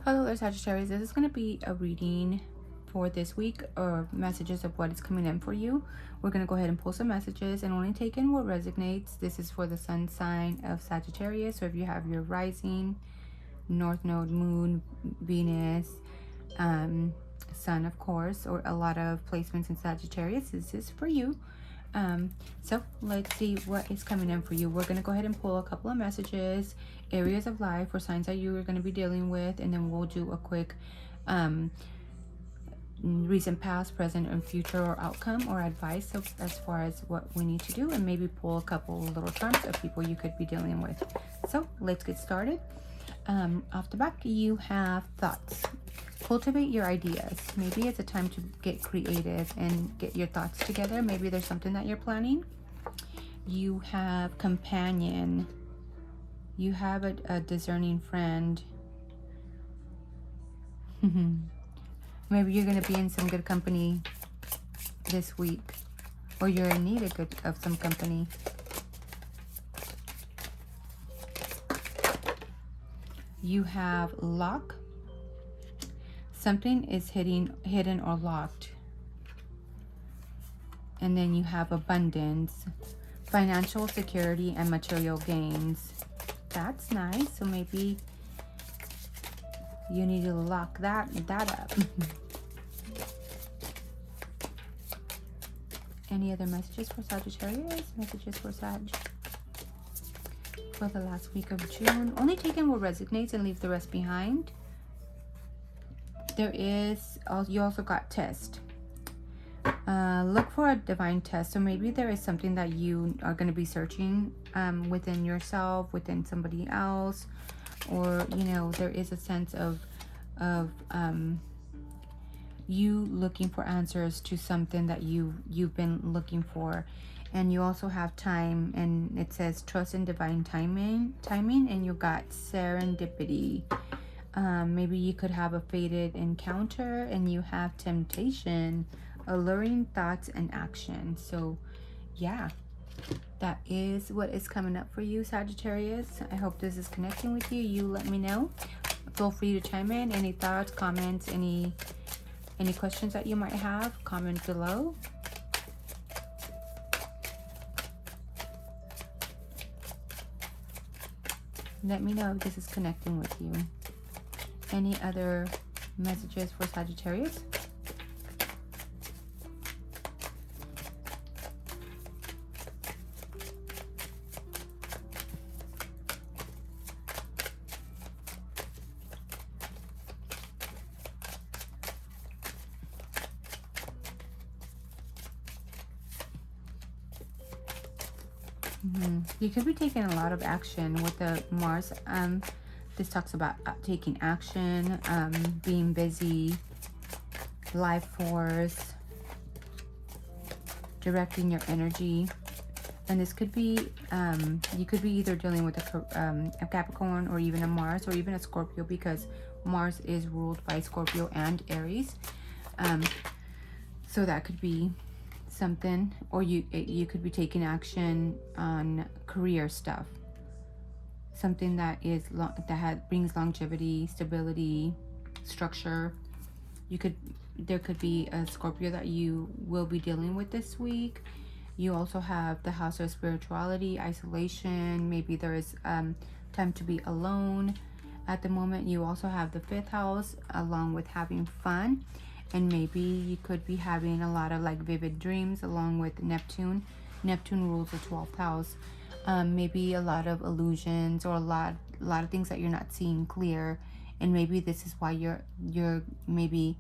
Hello there, Sagittarius. This is going to be a reading for this week, or messages of what is coming in for you. We're going to go ahead and pull some messages and only take in what resonates. This is for the sun sign of Sagittarius. So if you have your rising, north node, moon, Venus, sun, of course, or a lot of placements in Sagittarius, this is for you. So let's see what is coming in for you. We're going to go ahead and pull a couple of messages, areas of life or signs that you are going to be dealing with, and then we'll do a quick recent, past, present, and future, or outcome or advice as far as what we need to do, and maybe pull a couple little charts of people you could be dealing with. So let's get started. Off the back, you have thoughts. Cultivate your ideas. Maybe it's a time to get creative and get your thoughts together. Maybe there's something that you're planning. You have companion. You have a discerning friend. Maybe you're going to be in some good company this week, or you're in need of some company. You have lock. Something is hidden or locked. And then you have abundance, financial security, and material gains. That's nice. So maybe you need to lock that up. Any other messages for Sagittarius? Messages for Sag for the last week of June. Only take in what resonates and leave the rest behind. You also got test. Look for a divine test. So maybe there is something that you are going to be searching within yourself, within somebody else, or there is a sense of you looking for answers to something that you've been looking for. And you also have time, and it says trust in divine timing, and you got serendipity. Maybe you could have a fated encounter, and you have temptation, alluring thoughts, and action. So yeah, that is what is coming up for you, Sagittarius. I hope this is connecting with you. You let me know. Feel free to chime in. Any thoughts, comments, any questions that you might have, comment below. Let me know if this is connecting with you. Any other messages for Sagittarius? You could be taking a lot of action with the Mars. This talks about taking action, being busy, life force, directing your energy. And this could be, you could be either dealing with a Capricorn, or even a Mars, or even a Scorpio, because Mars is ruled by Scorpio and Aries. So that could be something, or you could be taking action on career stuff, something that brings longevity, stability, structure. There could be a Scorpio that you will be dealing with this week. You also have the house of spirituality, isolation. Maybe there is time to be alone at the moment. You also have the 5th house, along with having fun. And maybe you could be having a lot of vivid dreams, along with Neptune. Neptune rules the 12th house. Maybe a lot of illusions, or a lot of things that you're not seeing clear. And maybe this is why you're maybe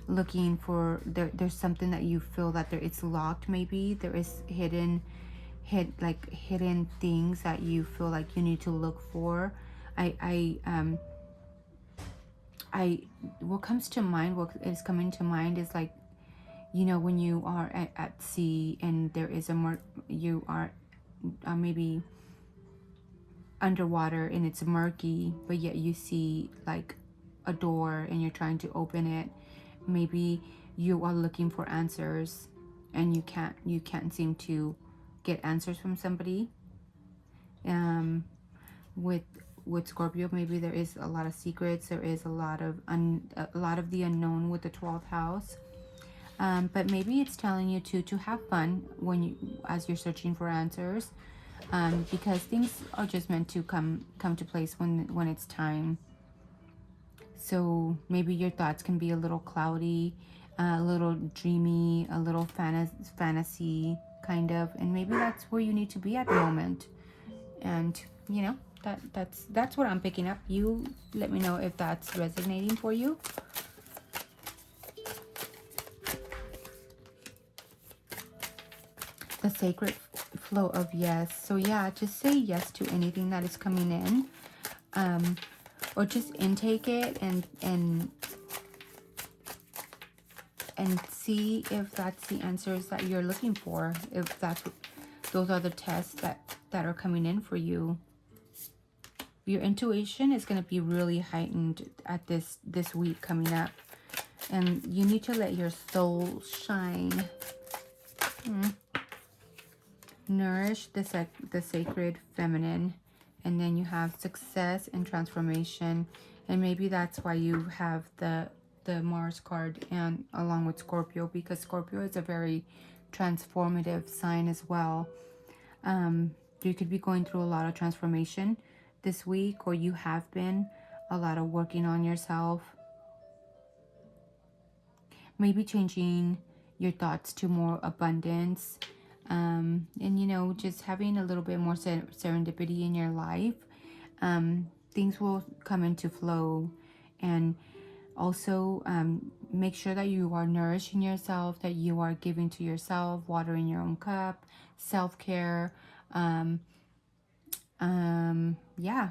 looking for, there's something that you feel that it's locked. Maybe there is hidden things that you feel like you need to look for. What comes to mind, what is coming to mind is when you are at sea, and there is you are maybe underwater, and it's murky, but yet you see a door, and you're trying to open it. Maybe you are looking for answers, and you can't seem to get answers from somebody. With with Scorpio, maybe there is a lot of secrets. There is a lot of the unknown with the 12th house. But maybe it's telling you to have fun when you as you're searching for answers, because things are just meant to come to place when it's time. So maybe your thoughts can be a little cloudy, a little dreamy, a little fantasy kind of, and maybe that's where you need to be at the moment. And you know, that's what I'm picking up. You let me know if that's resonating for you. The sacred flow of yes. So yeah, just say yes to anything that is coming in, or just intake it and see if that's the answers that you're looking for. If those are the tests that are coming in for you. Your intuition is going to be really heightened at this week coming up, and you need to let your soul shine. Nourish the sacred feminine, and then you have success and transformation, and maybe that's why you have the Mars card and along with Scorpio, because Scorpio is a very transformative sign as well. You could be going through a lot of transformation this week, or you have been a lot of working on yourself, maybe changing your thoughts to more abundance, and you know, just having a little bit more serendipity in your life. Things will come into flow. And also make sure that you are nourishing yourself, that you are giving to yourself, watering your own cup, self-care. Yeah,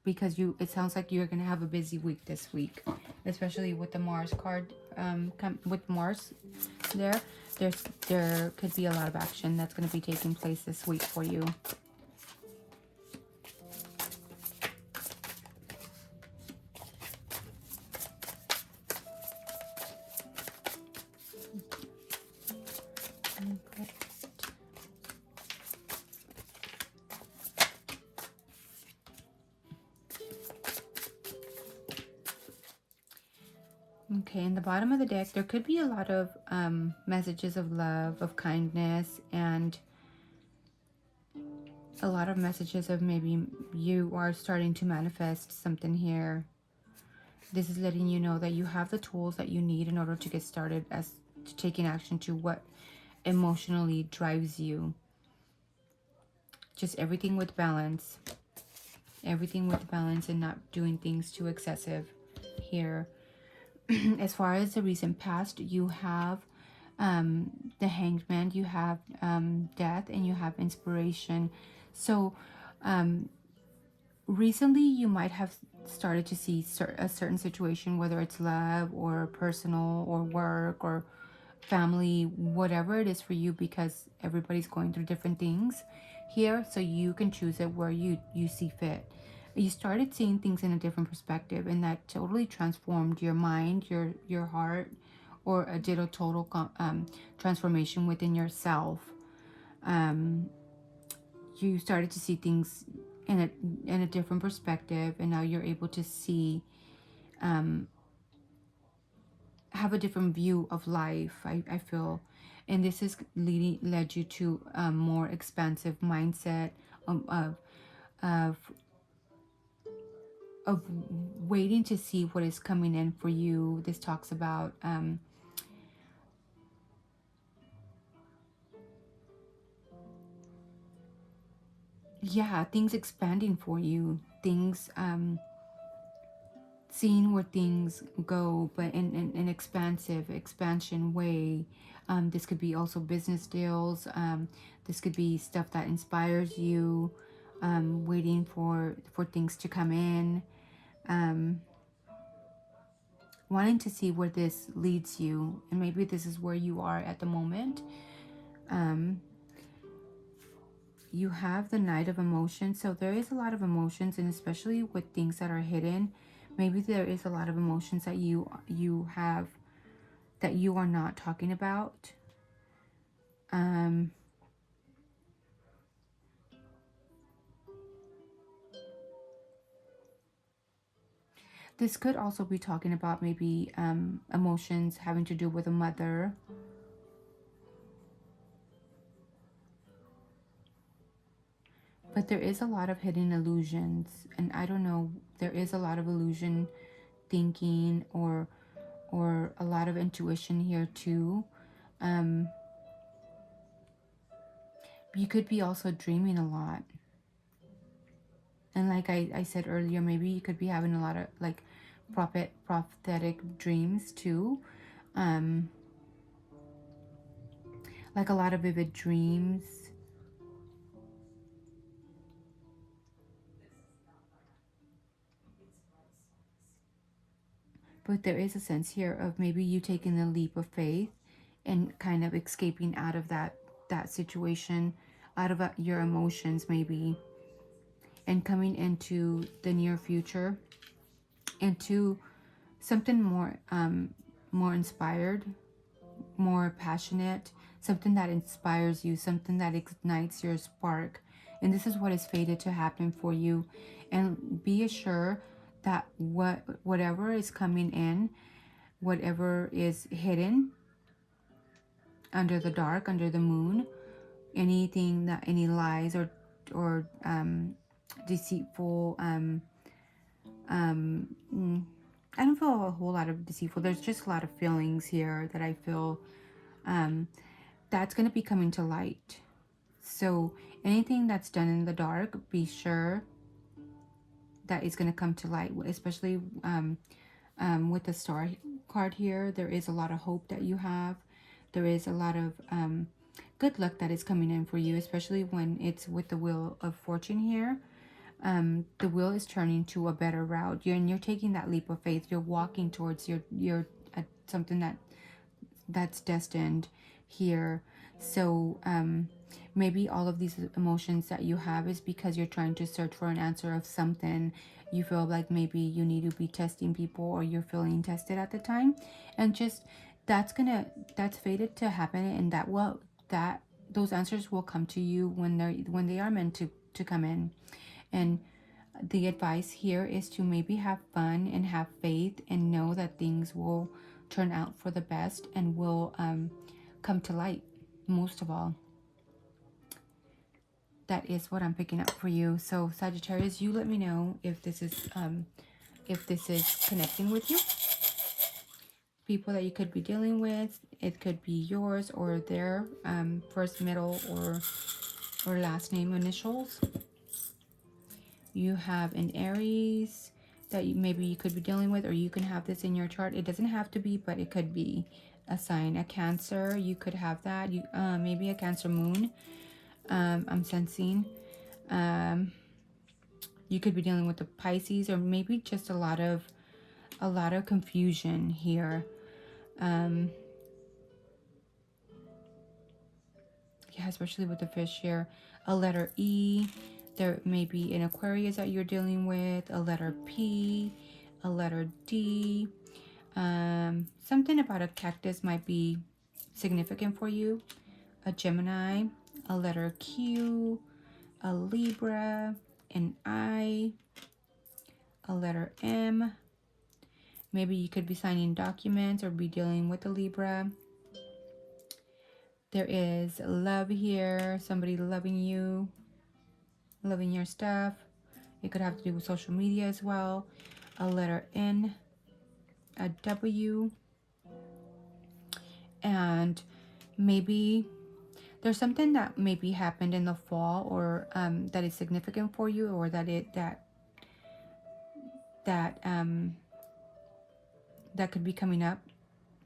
because it sounds like you're gonna have a busy week this week, especially with the Mars card. With Mars there could be a lot of action that's going to be taking place this week for you. Okay, in the bottom of the deck, there could be a lot of messages of love, of kindness, and a lot of messages of maybe you are starting to manifest something here. This is letting you know that you have the tools that you need in order to get started as to taking action to what emotionally drives you. Just everything with balance. Everything with balance and not doing things too excessive here. As far as the recent past, you have the Hanged Man, you have death, and you have inspiration. So recently you might have started to see a certain situation, whether it's love or personal or work or family, whatever it is for you, because everybody's going through different things here. So you can choose it where you see fit. You started seeing things in a different perspective, and that totally transformed your mind, your heart, or did a total transformation within yourself. You started to see things in a different perspective, and now you're able to see, have a different view of life. I feel, and this has led you to a more expansive mindset of waiting to see what is coming in for you. This talks about yeah, things expanding for you, things seeing where things go, but in an expansion way. This could be also business deals. This could be stuff that inspires you, waiting for things to come in, wanting to see where this leads you, and maybe this is where you are at the moment. You have the Knight of Emotions, so there is a lot of emotions, and especially with things that are hidden, maybe there is a lot of emotions that you have that you are not talking about. This could also be talking about maybe emotions having to do with a mother. But there is a lot of hidden illusions, and I don't know, there is a lot of illusion thinking or a lot of intuition here too. Um, you could be also dreaming a lot. And like I said earlier, maybe you could be having a lot of like prophetic dreams too. Um, like a lot of vivid dreams. But there is a sense here of maybe you taking the leap of faith and kind of escaping out of that situation, out of your emotions maybe, and coming into the near future, into something more inspired, more passionate, something that inspires you, something that ignites your spark. And this is what is fated to happen for you. And be assured that whatever is coming in, whatever is hidden under the dark, under the moon, anything that any lies or deceitful I don't feel a whole lot of deceitful. There's just a lot of feelings here that I feel that's going to be coming to light. So anything that's done in the dark, be sure that is going to come to light, especially with the star card here. There is a lot of hope that you have. There is a lot of good luck that is coming in for you, especially when it's with the wheel of fortune here. The wheel is turning to a better route. You're taking that leap of faith. You're walking towards your something that's destined here. So maybe all of these emotions that you have is because you're trying to search for an answer of something. You feel like maybe you need to be testing people, or you're feeling tested at the time, and just that's fated to happen, and that those answers will come to you when they are meant to come in. And the advice here is to maybe have fun and have faith and know that things will turn out for the best and will come to light. Most of all, that is what I'm picking up for you. So Sagittarius, you let me know if this is connecting with you. People that you could be dealing with, it could be yours or their first, middle, or last name initials. You have an Aries that maybe you could be dealing with, or you can have this in your chart. It doesn't have to be, but it could be a sign. A Cancer, you could have that. You maybe a Cancer moon. I'm sensing. You could be dealing with the Pisces, or maybe just a lot of confusion here. Yeah, especially with the fish here. A letter E. There may be an Aquarius that you're dealing with. A letter P. A letter D. Something about a cactus might be significant for you. A Gemini. A letter Q. A Libra. An I. A letter M. Maybe you could be signing documents or be dealing with a Libra. There is love here. Somebody loving you. Loving your stuff. It could have to do with social media as well. A letter N. A W. And maybe there's something that maybe happened in the fall, or that is significant for you, or that could be coming up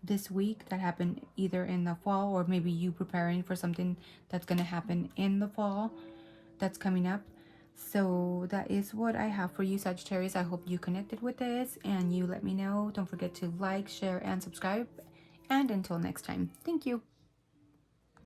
this week, that happened either in the fall, or maybe you preparing for something that's going to happen in the fall that's coming up. So that is what I have for you, Sagittarius. I hope you connected with this, and you let me know. Don't forget to like, share, and subscribe. And until next time, thank you.